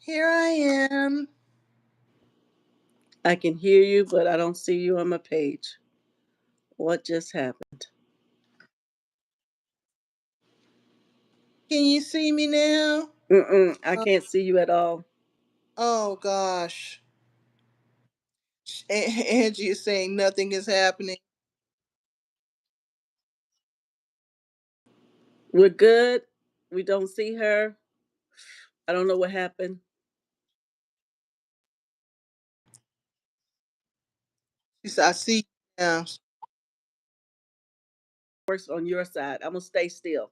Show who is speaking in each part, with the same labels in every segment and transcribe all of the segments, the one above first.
Speaker 1: Here I am.
Speaker 2: I can hear you, but I don't see you on my page. What just happened?
Speaker 1: Can you see me now?
Speaker 2: I
Speaker 1: Uh,
Speaker 2: can't see you at all.
Speaker 1: oh gosh. Angie is saying nothing is happening.
Speaker 2: We're good. We don't see her. I don't know what happened.
Speaker 1: She said, I see you now.
Speaker 2: Works on your side. I'm gonna stay still.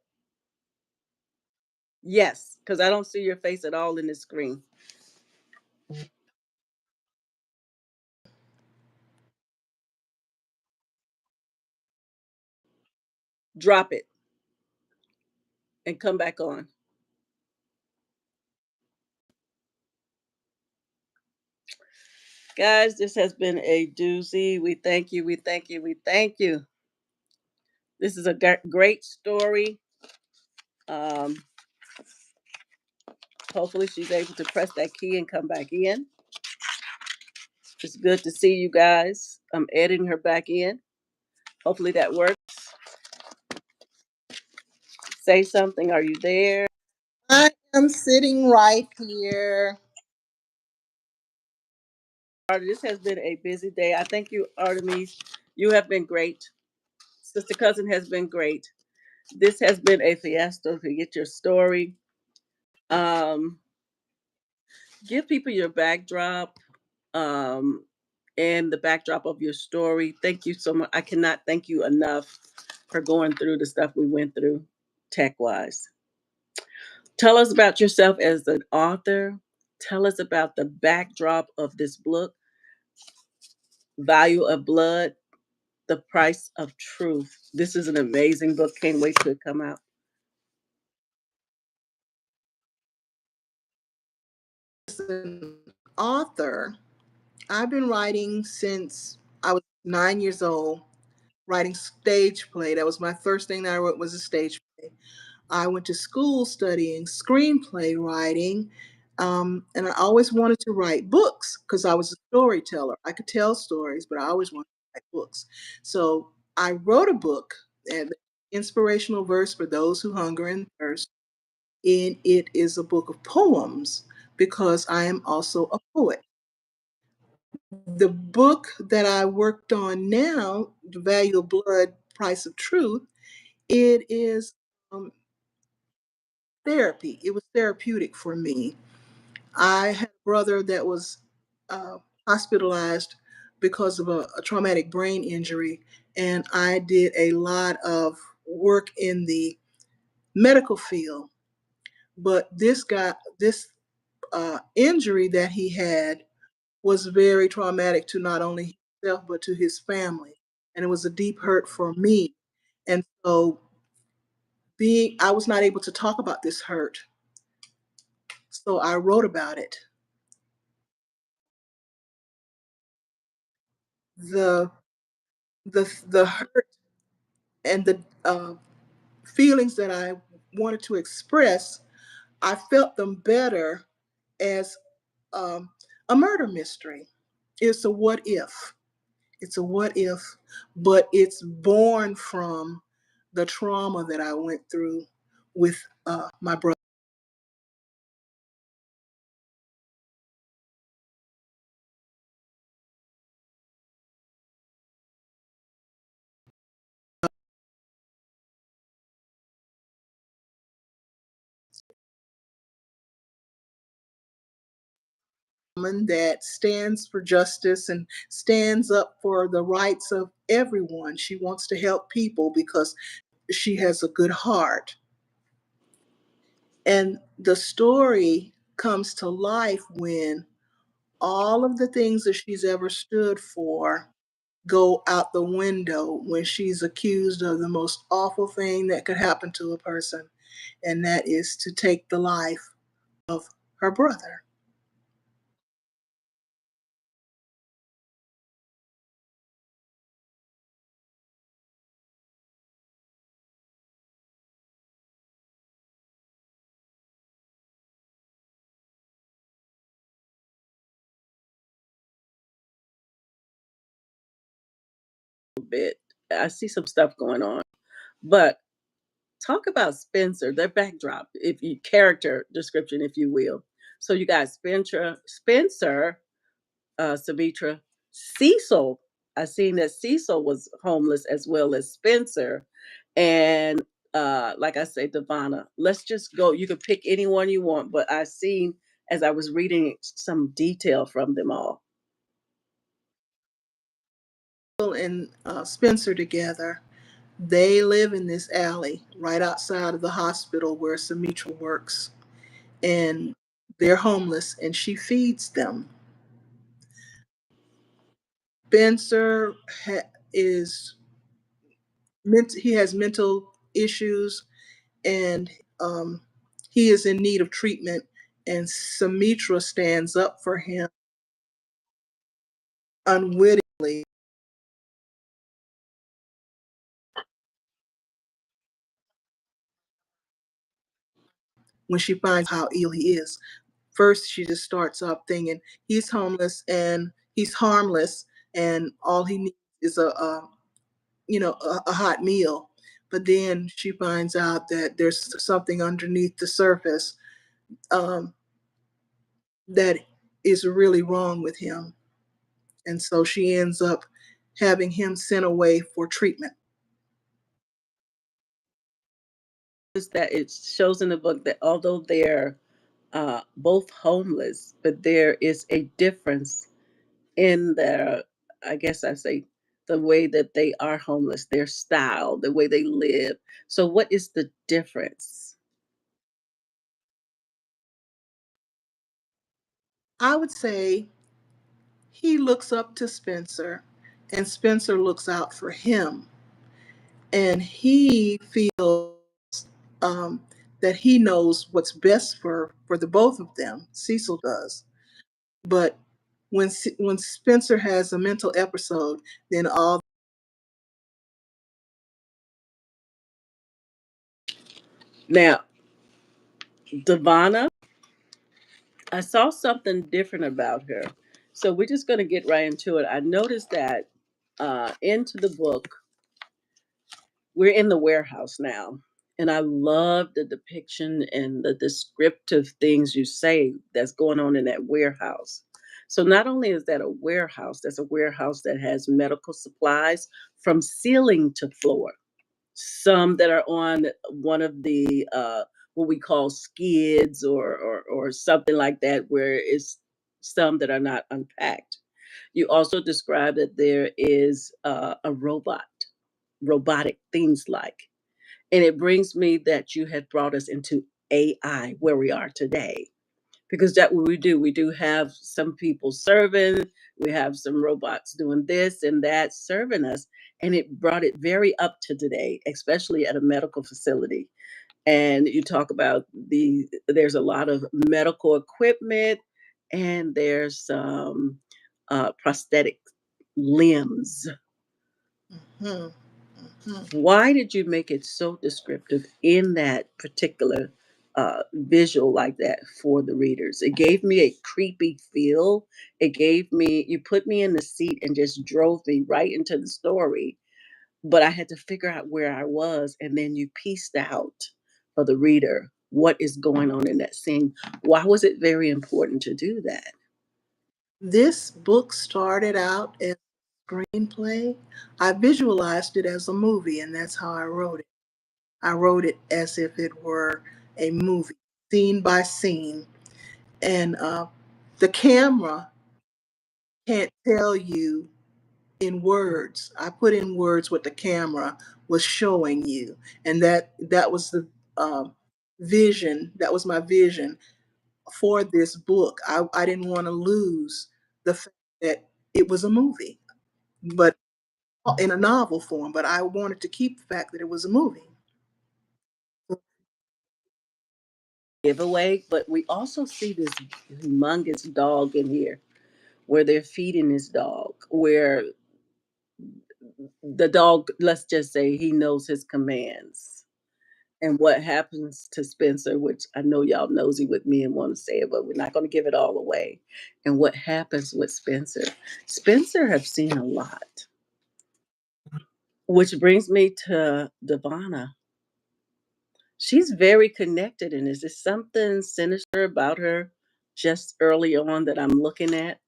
Speaker 2: Yes, because I don't see your face at all in the screen. Drop it and come back on. Guys, this has been a doozy. We thank you. We thank you. We thank you. This is a great story. Um, Hopefully, she's able to press that key and come back in. It's good to see you guys. I'm editing her back in. Hopefully, that works. Say something. Are you there?
Speaker 1: I am sitting right here.
Speaker 2: This has been a busy day. I thank you, Artemis. You have been great. Sister Cousin has been great. This has been a fiasco to get your story. Um, give people your backdrop and the backdrop of your story. Thank you so much. I cannot thank you enough for going through the stuff we went through tech wise. Tell us about yourself as an author. Tell us about the backdrop of this book, Value of Blood, The Price of Truth. This is an amazing book. Can't wait till it come out.
Speaker 1: As an author, I've been writing since I was 9 years old, writing stage play. That was my first thing that I wrote was a stage play. I went to school studying screenplay writing, and I always wanted to write books because I was a storyteller. I could tell stories, but I always wanted to write books. So I wrote a book, and inspirational verse for those who hunger and thirst. And it is a book of poems because I am also a poet. The book that I worked on now, The Value of Blood, Price of Truth, it is therapy. It was therapeutic for me. I had a brother that was uh, hospitalized because of a traumatic brain injury, and I did a lot of work in the medical field. But this injury that he had was very traumatic to not only himself but to his family, and it was a deep hurt for me. And so, being I was not able to talk about this hurt, so I wrote about it. The the hurt and the feelings that I wanted to express, I felt them better as um, a murder mystery. It's a what if. It's a what if, but it's born from the trauma that I went through with my brother. That stands for justice and stands up for the rights of everyone. She wants to help people because she has a good heart. And the story comes to life when all of the things that she's ever stood for go out the window when she's accused of the most awful thing that could happen to a person, and that is to take the life of her brother.
Speaker 2: bit. I see some stuff going on. But talk about Spencer, their backdrop, if you character description, if you will. So you got Spencer, Simetra, Cecil. I seen that Cecil was homeless as well as Spencer, and like I say, Devana. Let's just go. You can pick anyone you want, but I seen as I was reading some detail from them all.
Speaker 1: And Spencer together. They live in this alley right outside of the hospital where Simetra works, and they're homeless, and she feeds them. Spencer is he has mental issues, and um, he is in need of treatment. And Simetra stands up for him unwittingly when she finds how ill he is. First, she just starts off thinking he's homeless and he's harmless, and all he needs is a hot meal. But then she finds out that there's something underneath the surface um, that is really wrong with him, and so she ends up having him sent away for treatment.
Speaker 2: Is that it shows in the book that although they're both homeless, but there is a difference in their, I guess I say, the way that they are homeless, their style, the way they live. So, what is the difference?
Speaker 1: I would say he looks up to Spencer, and Spencer looks out for him, and he feels um, that he knows what's best for the both of them. Cecil does, but when Spencer has a mental episode, then all
Speaker 2: Now, Devana, I saw something different about her. So, we're just going to get right into it. I noticed that into the book, we're in the warehouse now. And I love the depiction and the descriptive things you say that's going on in that warehouse. So not only is that a warehouse, that's a warehouse that has medical supplies from ceiling to floor. Some that are on one of the what we call skids or something like that, where it's some that are not unpacked. You also describe that there is a robotic things like. And it brings me that you had brought us into AI where we are today. Because that's what we do. We do have some people serving, we have some robots doing this and that serving us. And it brought it very up to today, especially at a medical facility. And you talk about there's a lot of medical equipment and there's some prosthetic limbs.
Speaker 1: hmm, hmm.
Speaker 2: Why did you make it so descriptive in that particular visual like that for the readers? It gave me a creepy feel. It gave me, you put me in the seat and just drove me right into the story. But I had to figure out where I was, and then you pieced out for the reader what is going on in that scene. Why was it very important to do that?
Speaker 1: This book started out as a screenplay. I visualized it as a movie, and that's how I wrote it. I wrote it as if it were a movie, scene by scene. And the camera can't tell you in words. I put in words what the camera was showing you, and that was the um, vision. That was my vision for this book. I didn't want to lose the fact that it was a movie, but in a novel form. But I wanted to keep the fact that it was a movie.
Speaker 2: Giveaway, but we also see this humongous dog in here where they're feeding this dog, where the dog, let's just say he knows his commands. And what happens to Spencer, which I know y'all nosy with me and want to say it, but we're not going to give it all away. And what happens with Spencer? Spencer have seen a lot. Which brings me to Devana. She's very connected, and is there something sinister about her just early on that I'm looking at?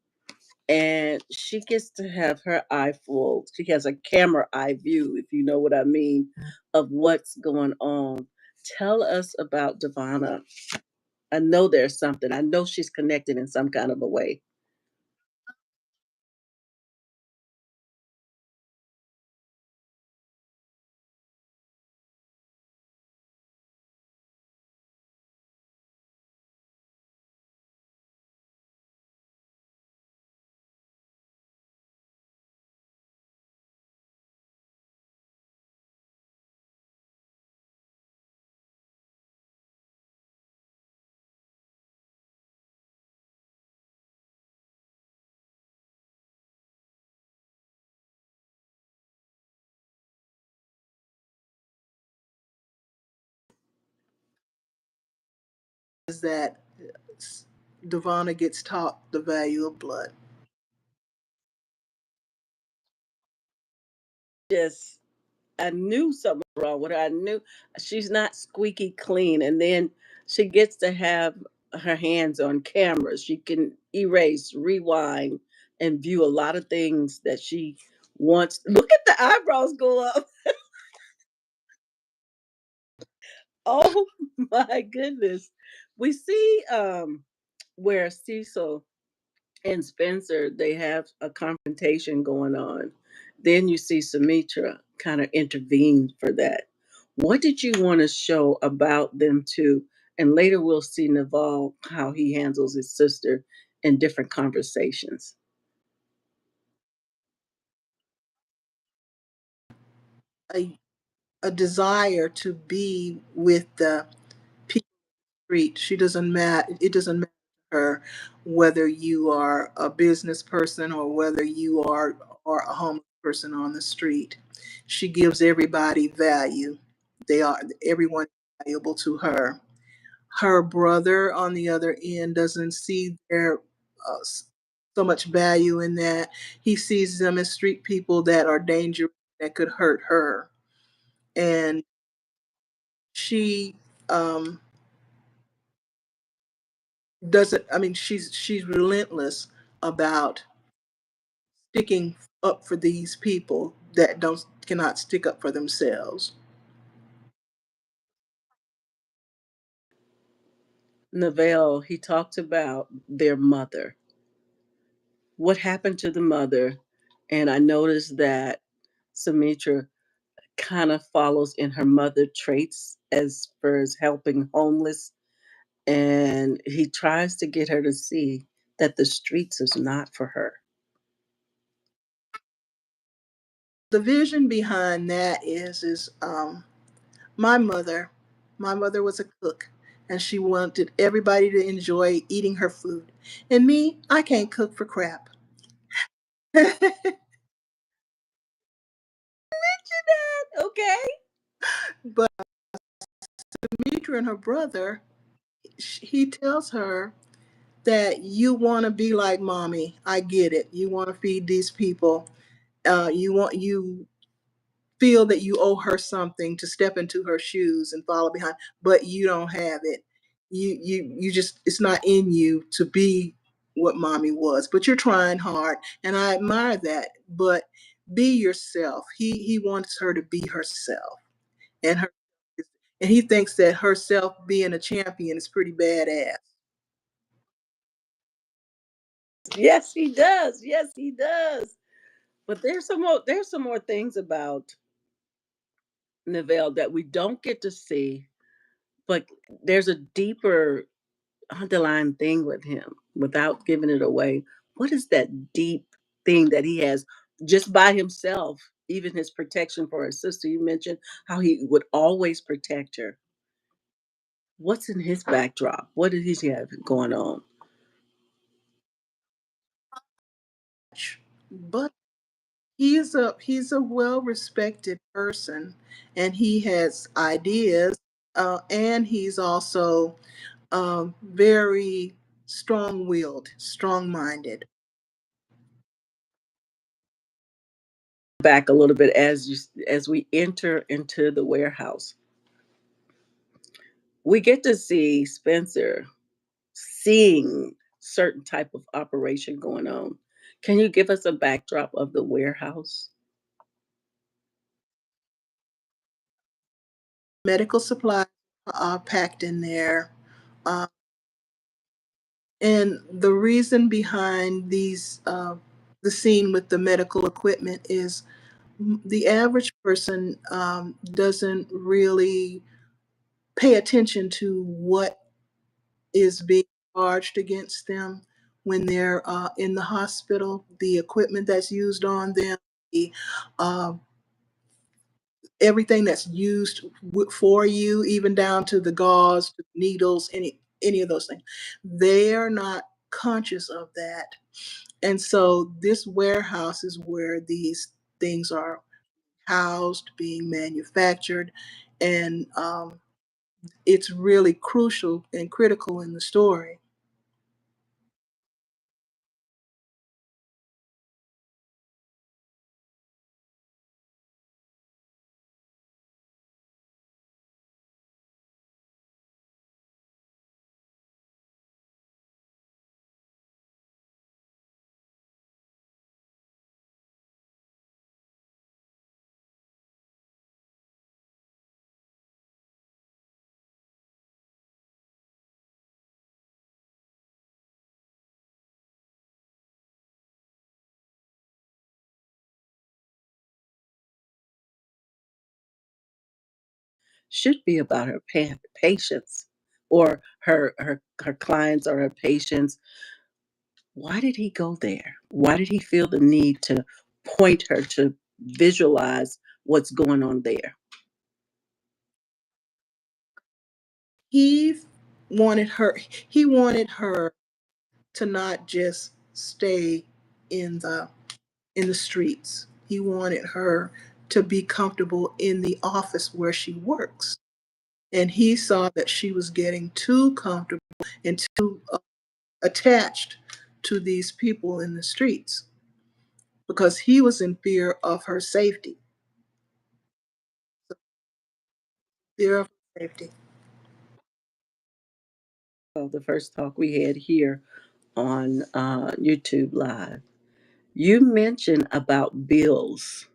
Speaker 2: And she gets to have her eye full. She has a camera eye view, if you know what I mean, of what's going on. Tell us about Devana. I know there's something. I know she's connected in some kind of a way.
Speaker 1: Is that Devana gets taught the value of blood.
Speaker 2: Just I knew something was wrong with her. I knew she's not squeaky clean. And then she gets to have her hands on cameras. She can erase, rewind, and view a lot of things that she wants. Look at the eyebrows go up. Oh my goodness. We see where Cecil and Spencer, they have a confrontation going on. Then you see Sumitra kind of intervene for that. What did you want to show about them two? And later we'll see Naval, how he handles his sister in different conversations.
Speaker 1: A, a desire to be with the people street. She doesn't matter. It doesn't matter to her whether you are a business person or whether you are a homeless person on the street. She gives everybody value. They are everyone valuable to her. Her brother, on the other end, doesn't see their so much value in that. He sees them as street people that are dangerous, that could hurt her, and she um, doesn't. I mean, she's relentless about sticking up for these people that don't cannot stick up for themselves.
Speaker 2: Naval, he talked about their mother. What happened to the mother? And I noticed that Sumitra kind of follows in her mother traits as far as helping homeless, and he tries to get her to see that the streets is not for her.
Speaker 1: The vision behind that is my mother. My mother was a cook, and she wanted everybody to enjoy eating her food. And me, I can't cook for crap.
Speaker 2: Okay.
Speaker 1: But Demetra and her brother, he tells her that you want to be like mommy. I get it. You want to feed these people. You feel that you owe her something to step into her shoes and follow behind, but you don't have it. You just it's not in you to be what mommy was, but you're trying hard, and I admire that. But be yourself. He wants her to be herself, and her and he thinks that herself being a champion is pretty badass.
Speaker 2: Yes, he does. Yes, he does. But there's some more things about Neville that we don't get to see, but there's a deeper underlying thing with him without giving it away. What is that deep thing that he has just by himself? Even his protection for his sister. You mentioned how he would always protect her. What's in his backdrop? What does he have going on?
Speaker 1: But he's a well respected person, and he has ideas, and he's also very strong willed, strong minded.
Speaker 2: back a little bit as we enter into the warehouse. We get to see Spencer seeing certain type of operation going on. Can you give us a backdrop of the warehouse?
Speaker 1: Medical supplies are packed in there. Uh, and the reason behind the scene with the medical equipment is the average person doesn't really pay attention to what is being charged against them when they're in the hospital, the equipment that's used on them, the uh, everything that's used for you, even down to the gauze, the needles, any of those things. They are not conscious of that, and so this warehouse is where these things are housed, being manufactured, and it's really crucial and critical in the story.
Speaker 2: Should be about her patients or her clients or her patients. Why did he go there? Why did he feel the need to point her to visualize what's going on there?
Speaker 1: He wanted her. He wanted her to not just stay in the streets. He wanted her to be comfortable in the office where she works. And he saw that she was getting too comfortable and too attached to these people in the streets because he was in fear of her safety. Fear of her safety.
Speaker 2: Well, the first talk we had here on YouTube Live, you mentioned about bills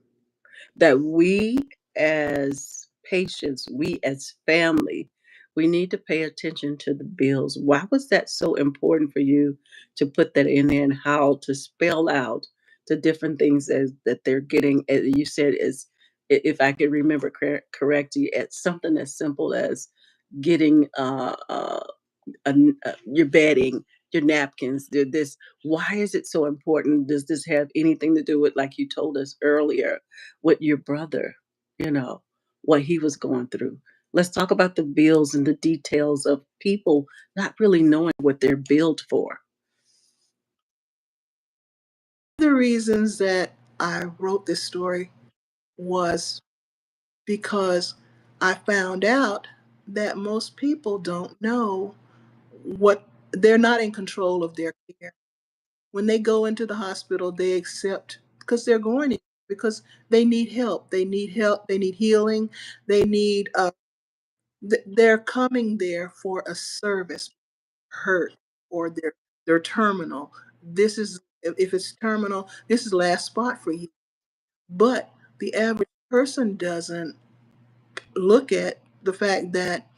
Speaker 2: that we as patients, we as family, we need to pay attention to the bills. Why was that so important for you to put that in there and how to spell out the different things that they're getting? You said is, if I could remember correctly, it's something as simple as getting your bedding, your napkins, this. Why is it so important? Does this have anything to do with, like you told us earlier, with your brother, you know, what he was going through? Let's talk about the bills and the details of people not really knowing what they're billed for.
Speaker 1: The reasons that I wrote this story was because I found out that most people don't know what they're not in control of their care. When they go into the hospital, they accept because they're going in because they need help. They need help. They need healing. They need they're coming there for a service, hurt, or they're terminal. This is if it's terminal, this is the last spot for you. But the average person doesn't look at the fact that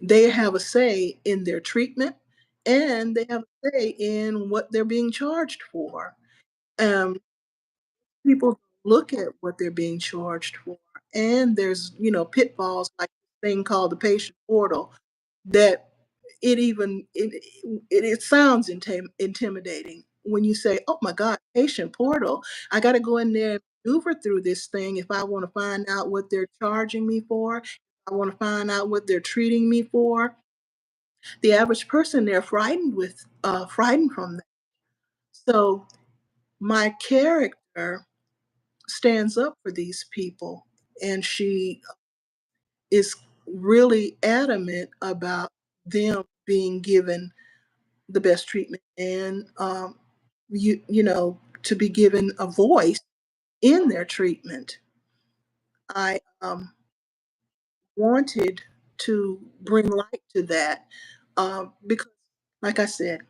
Speaker 1: they have a say in their treatment and they have a say in what they're being charged for. Um, People look at what they're being charged for, and there's pitfalls like this thing called the patient portal that it sounds intimidating when you say, "Oh my God, patient portal! I got to go in there and maneuver through this thing if I want to find out what they're charging me for. If I want to find out what they're treating me for." The average person they're frightened from that. So my character stands up for these people, and she is really adamant about them being given the best treatment and to be given a voice in their treatment. I wanted to bring light to that because, like I said,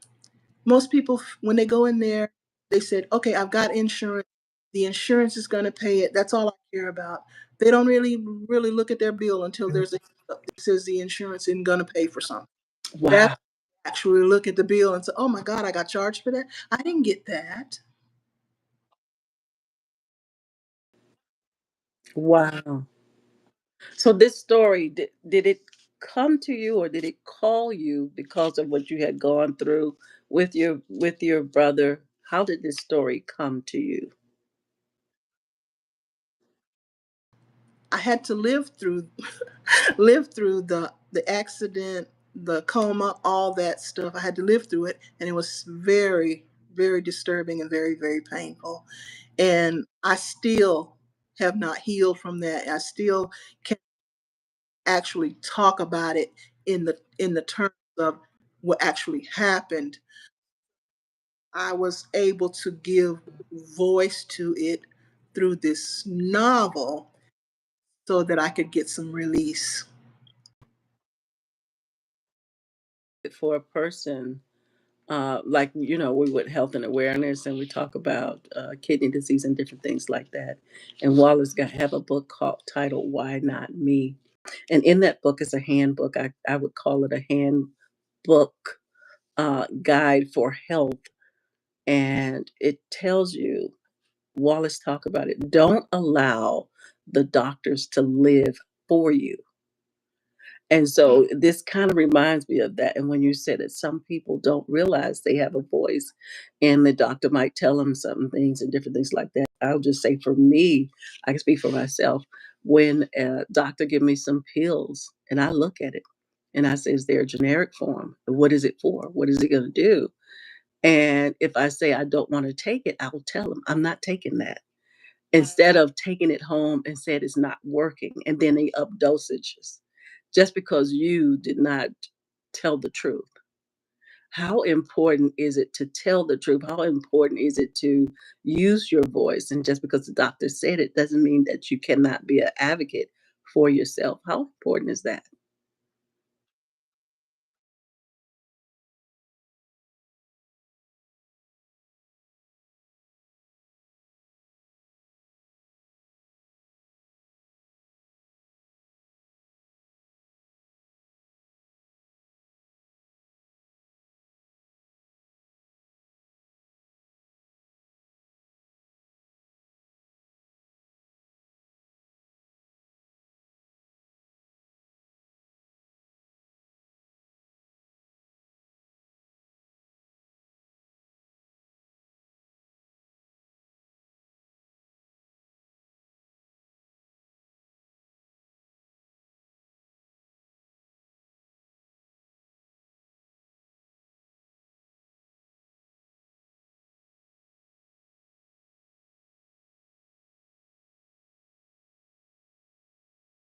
Speaker 1: most people, when they go in there, they said, okay, I've got insurance. The insurance is going to pay it. That's all I care about. They don't really look at their bill until there's a hiccup that says the insurance isn't going to pay for something. That's
Speaker 2: Wow.
Speaker 1: actually look at the bill and say, oh my God, I got charged for that. I didn't get that.
Speaker 2: Wow. So this story, did it come to you or did it call you because of what you had gone through with your brother? How did this story come to you?
Speaker 1: I had to live through live through the accident, the coma, all that stuff. I had to live through it, and it was very disturbing and very painful. And I still have not healed from that. I still can actually talk about it in the terms of what actually happened. I was able to give voice to it through this novel so that I could get some release.
Speaker 2: For a person like we with health and awareness and we talk about kidney disease and different things like that, and Wallace got have a book called titled Why Not Me, and in that book is a handbook. I would call it a handbook guide for health, and it tells you, Wallace talk about it, don't allow the doctors to live for you. And so this kind of reminds me of that. And when you said that some people don't realize they have a voice and the doctor might tell them some things and different things like that. I'll just say for me, I can speak for myself. When a doctor give me some pills and I look at it and I say, is there a generic form? What is it for? What is it going to do? And if I say I don't want to take it, I will tell them I'm not taking that. Instead of taking it home and said it's not working, and then they up dosages just because you did not tell the truth. How important is it to tell the truth? How important is it to use your voice? And just because the doctor said it doesn't mean that you cannot be an advocate for yourself. How important is that?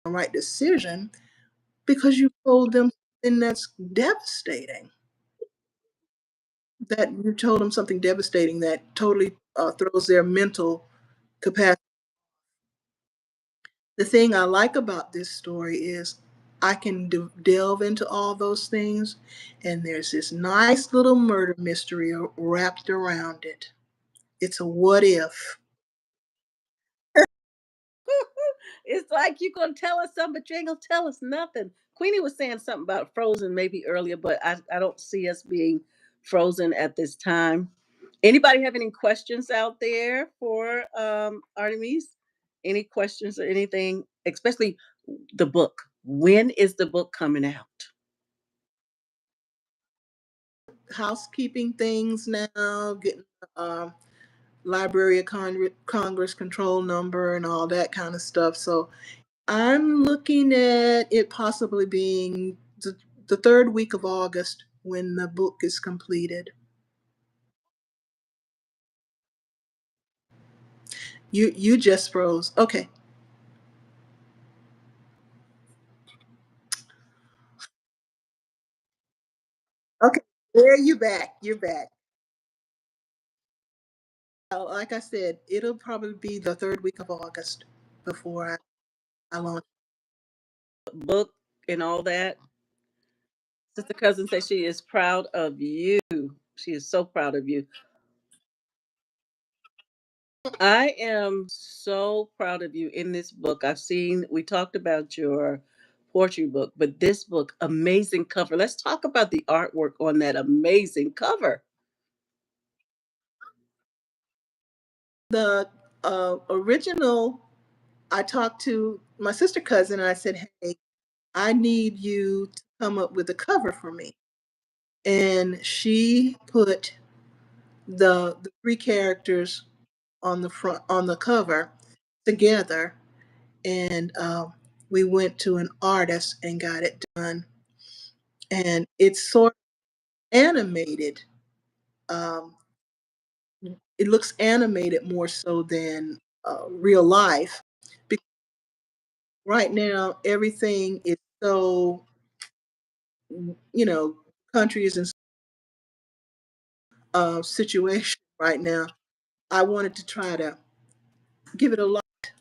Speaker 1: The right decision because you told them something that's devastating. That you told them something devastating that totally throws their mental capacity. The thing I like about this story is I can delve into all those things, and there's this nice little murder mystery wrapped around it. It's a what if.
Speaker 2: It's like you're gonna tell us something, but you ain't gonna tell us nothing. Queenie was saying something about Frozen maybe earlier, but I don't see us being frozen at this time. Anybody have any questions out there for Artemis? Any questions or anything, especially the book? When is the book coming out?
Speaker 1: Housekeeping things now, getting Library of Congress control number and all that kind of stuff. So I'm looking at it possibly being the third week of August when the book is completed. You just froze. Okay. Okay. There you back. You're back. Like I said, it'll probably be the third week of August before I launch.
Speaker 2: Book and all that. Sister Cousin says she is proud of you. She is so proud of you. I am so proud of you in this book. We talked about your poetry book, but this book, amazing cover. Let's talk about the artwork on that amazing cover.
Speaker 1: The original, I talked to my sister cousin and I said, "Hey, I need you to come up with a cover for me." And she put the three characters on the front on the cover together, and we went to an artist and got it done. And it's sort of animated. Um, it looks animated more so than real life. Because right now, everything is so, you know, country is in situation right now. I wanted to try to give it a light,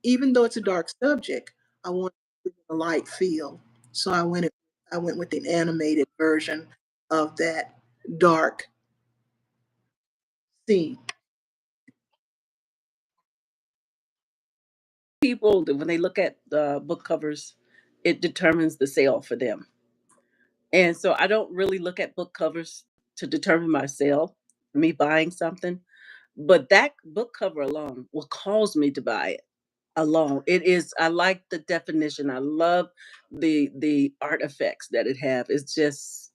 Speaker 1: even though it's a dark subject. I want to give it a light feel, so I went with an animated version of that dark scene.
Speaker 2: People, when they look at the book covers, it determines the sale for them. And so I don't really look at book covers to determine my sale, me buying something. But that book cover alone will cause me to buy it alone. It is, I like the definition. I love the artifacts that it have. It's just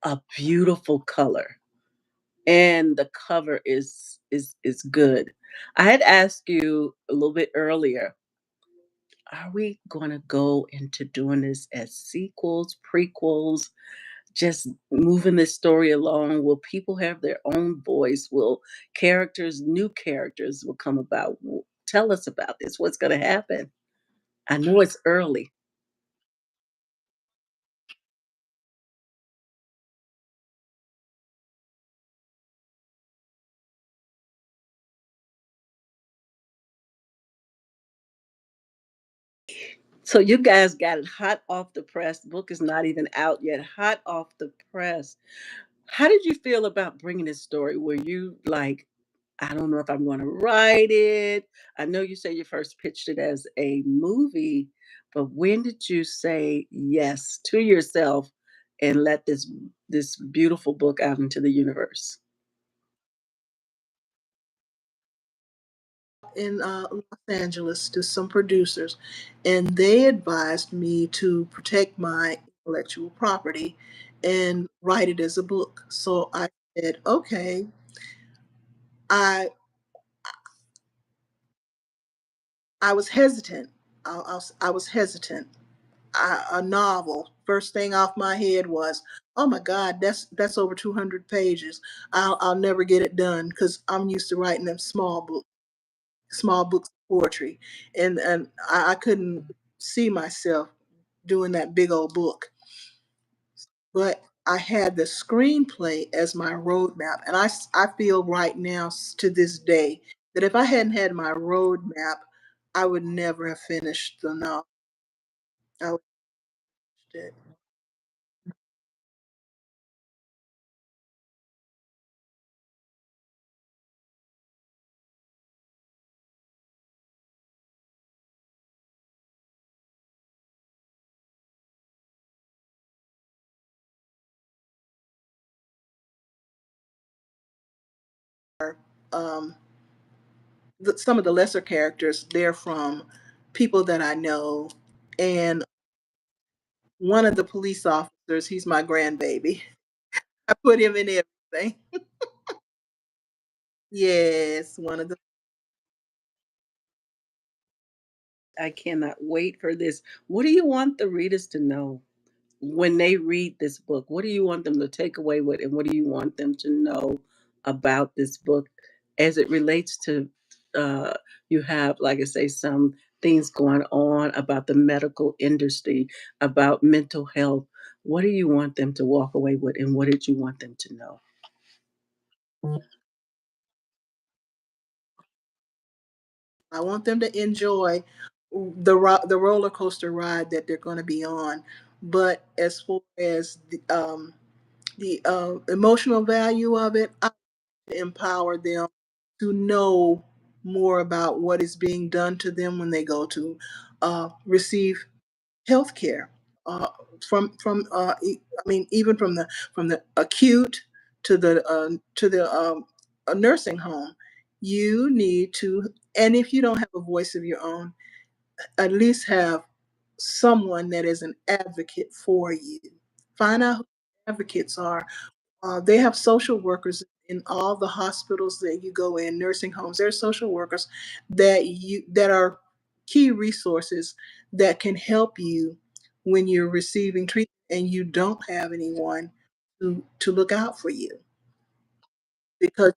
Speaker 2: a beautiful color. And the cover is good. I had asked you a little bit earlier, are we gonna go into doing this as sequels, prequels, just moving this story along? Will people have their own voice? Will new characters will come about? Tell us about this. What's going to happen? I know it's early. So you guys got it hot off the press. The book is not even out yet. Hot off the press. How did you feel about bringing this story? Were you like, I don't know if I'm going to write it? I know you say you first pitched it as a movie, but when did you say yes to yourself and let this beautiful book out into the universe?
Speaker 1: In Los Angeles to some producers, and they advised me to protect my intellectual property and write it as a book. So I said, okay. I I was hesitant. I was hesitant. A novel. First thing off my head was, oh my God, that's over 200 pages. I'll never get it done because I'm used to writing them small books of poetry, and I couldn't see myself doing that big old book. But I had the screenplay as my roadmap, and I feel right now to this day that if I hadn't had my roadmap, I would never have finished the novel. I would have finished it. Um, some of the lesser characters, they're from people that I know, and one of the police officers, he's my grandbaby. I put him in everything. Yes, one of the
Speaker 2: I cannot wait for this. What do you want the readers to know when they read this book? What do you want them to take away with, and what do you want them to know about this book as it relates to? Uh, you have, like I say, some things going on about the medical industry, about mental health. What do you want them to walk away with, and what did you want them to know?
Speaker 1: I want them to enjoy the roller coaster ride that they're going to be on. But as far as the emotional value of it, I empower them to know more about what is being done to them when they go to receive health care. Uh, I mean, even from the acute to the a nursing home, you need to. And if you don't have a voice of your own, at least have someone that is an advocate for you. Find out who advocates are. They have social workers in all the hospitals that you go in, nursing homes. There are social workers that are key resources that can help you when you're receiving treatment and you don't have anyone to look out for you. Because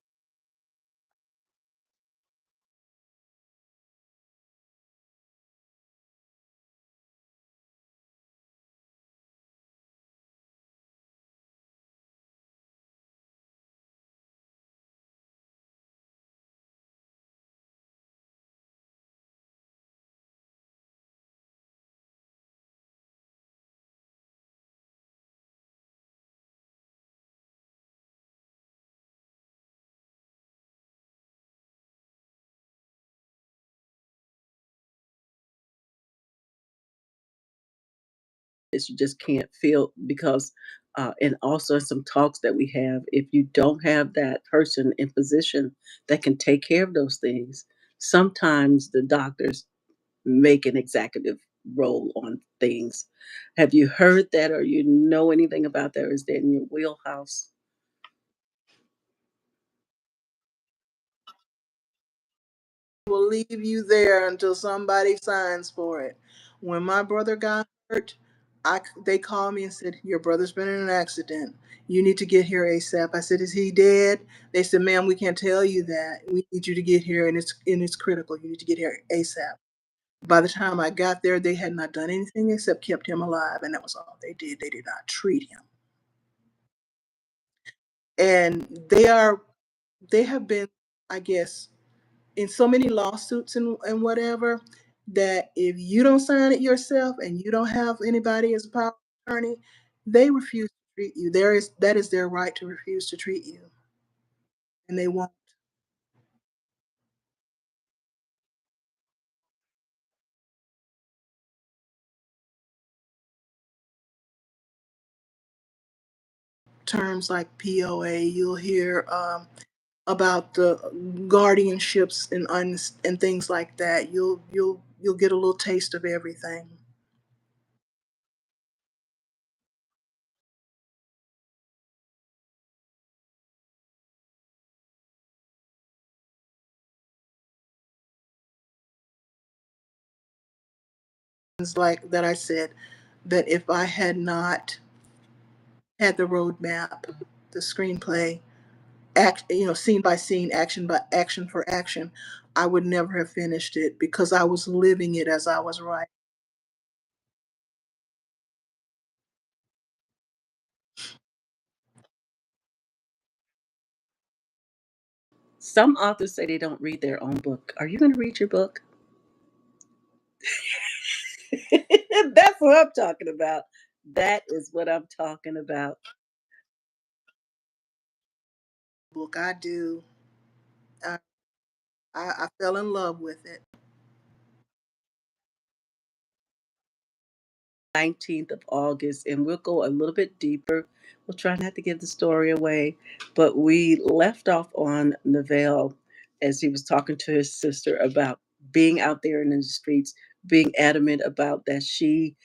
Speaker 2: You just can't feel because and also in some talks that we have, if you don't have that person in position that can take care of those things, sometimes the doctors make an executive role on things. Have you heard that or you know anything about that, or is that in your wheelhouse?
Speaker 1: will leave you there until somebody signs for it. When my brother got hurt, they called me and said, "Your brother's been in an accident. You need to get here ASAP." I said, "Is he dead?" They said, "Ma'am, we can't tell you that. We need you to get here, and it's critical. You need to get here ASAP." By the time I got there, they had not done anything except kept him alive, and that was all they did. They did not treat him. And they have been, I guess, in so many lawsuits and whatever, that if you don't sign it yourself and you don't have anybody as a power of attorney, they refuse to treat you. That is their right to refuse to treat you, and they won't. Terms like POA, you'll hear about the guardianships and things like that. You'll get a little taste of everything. It's like that I said that if I had not had the roadmap, the screenplay, scene by scene, action by action for action, I would never have finished it because I was living it as I was writing.
Speaker 2: Some authors say they don't read their own book. Are you going to read your book? That's what I'm talking about. That is what I'm talking about.
Speaker 1: Book I do. I, I fell in love with it.
Speaker 2: 19th of August, and we'll go a little bit deeper. We'll try not to give the story away, but we left off on Nevill as he was talking to his sister about being out there in the streets, being adamant about that she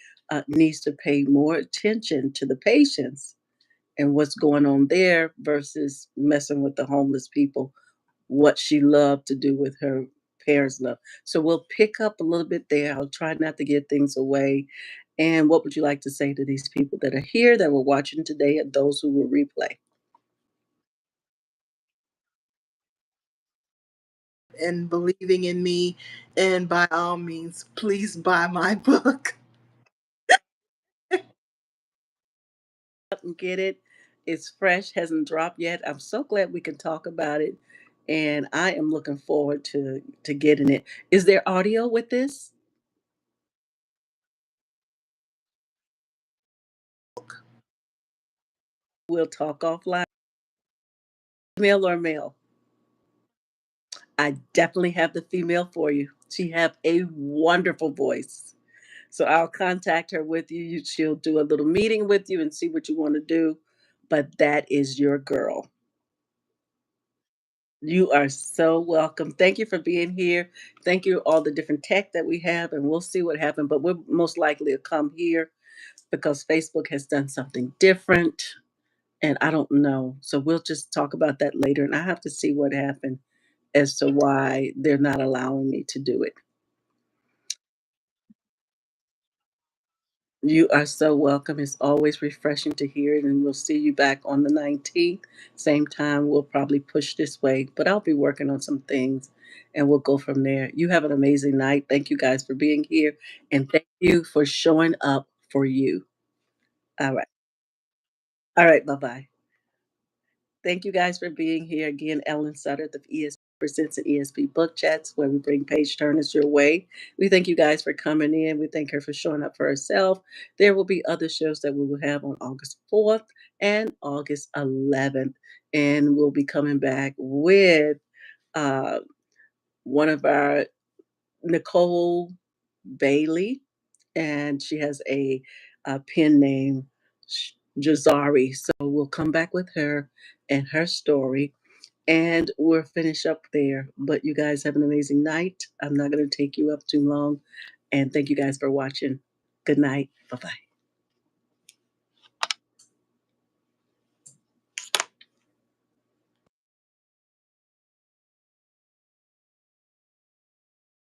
Speaker 2: needs to pay more attention to the patients and what's going on there versus messing with the homeless people, what she loved to do with her parents' love. So we'll pick up a little bit there. I'll try not to give things away. And what would you like to say to these people that are here that were watching today and those who will replay?
Speaker 1: And believing in me, and by all means, please buy my book.
Speaker 2: And get it. It's fresh, hasn't dropped yet. I'm so glad we can talk about it. and I am looking forward to getting it. Is there audio with this? We'll talk offline. Female or male? I definitely have the female for you. She have a wonderful voice. So I'll contact her with you. She'll do a little meeting with you and see what you want to do. But that is your girl. You are so welcome. Thank you for being here. Thank you all the different tech that we have, and we'll see what happens. But we're most likely to come here because Facebook has done something different, and I don't know. So we'll just talk about that later. And I have to see what happened as to why they're not allowing me to do it. You are so welcome. It's always refreshing to hear it, and we'll see you back on the 19th. Same time, we'll probably push this way, but I'll be working on some things and we'll go from there. You have an amazing night. Thank you guys for being here, and thank you for showing up for you. All right. All right. Bye bye. Thank you guys for being here. Again, Ellen Sutter, the ESP presents an ESP book chats where we bring page turners your way. We thank you guys for coming in. We thank her for showing up for herself. There will be other shows that we will have on August 4th and August 11th. And we'll be coming back with uh, one of our Nicole Bailey, and she has a pen name Jazari. So we'll come back with her and her story, and we'll finish up there. But you guys have an amazing night. I'm not going to take you up too long, and thank you guys for watching. Good night. Bye bye.